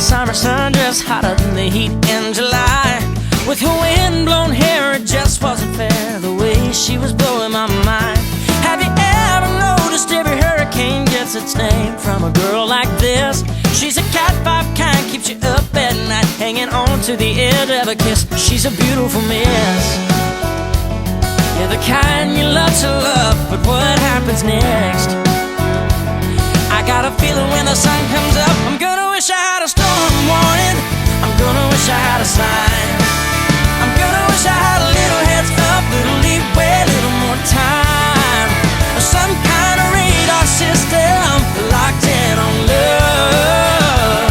Summer sun dress hotter than the heat in July. With her wind-blown hair, it just wasn't fair, the way she was blowing my mind. Have you ever noticed every hurricane gets its name from a girl like this? She's a cat five kind, keeps you up at night, hanging on to the edge of a kiss. She's a beautiful miss. Yeah, the kind you love to love, but what happens next? I got a feeling when the sun comes up, I'm gonna wish I had a storm warning. I'm gonna wish I had a sign. I'm gonna wish I had a little heads up, little leeway, a little more time. Some kind of radar system locked in on love.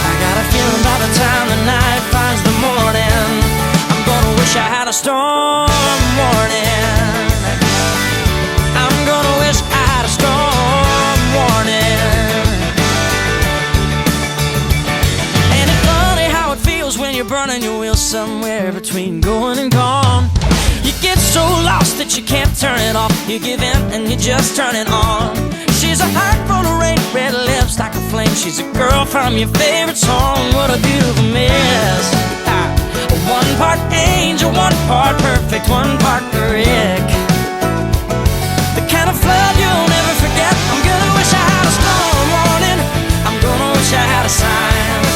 I got a feeling by the time the night finds the morning, I'm gonna wish I had a storm warning. I'm gonna wish I had a storm warning. When you're burning your wheels somewhere between going and gone, you get so lost that you can't turn it off. You give in and you just turn it on. She's a heart full of rain, red lips like a flame. She's a girl from your favorite song. What a beautiful miss. One part angel, one part perfect, one part Rick. The kind of flood you'll never forget. I'm gonna wish I had a storm warning. I'm gonna wish I had a sign.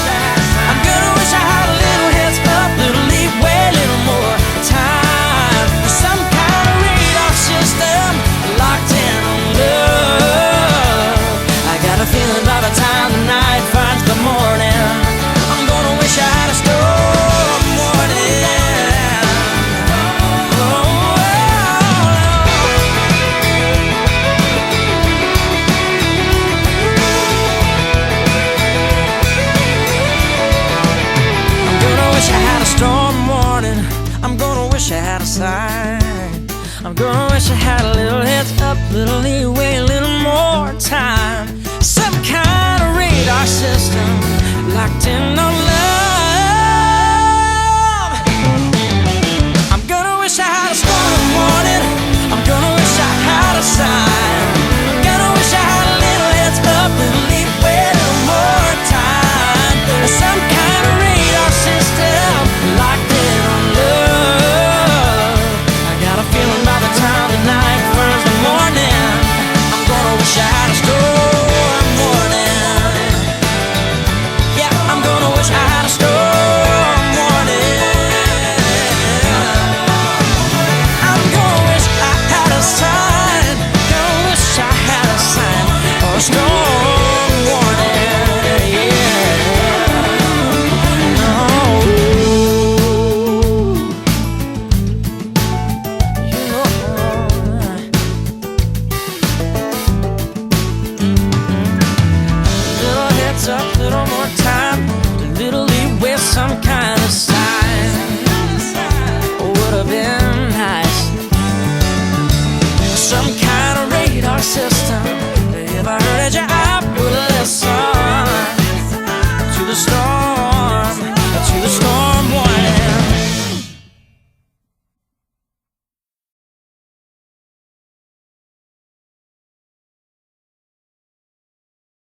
I'm gonna wish I had a little heads up, little leeway, a little more time. Some kind of radar system locked in on love. I got a feeling by the time the night finds the morning, I'm gonna wish I had a storm warning. I had a storm warning. I'm gonna wish I had a sign. I'm gonna wish I had a little heads up, little leeway, a little more time. Some kind of radar system locked in on love.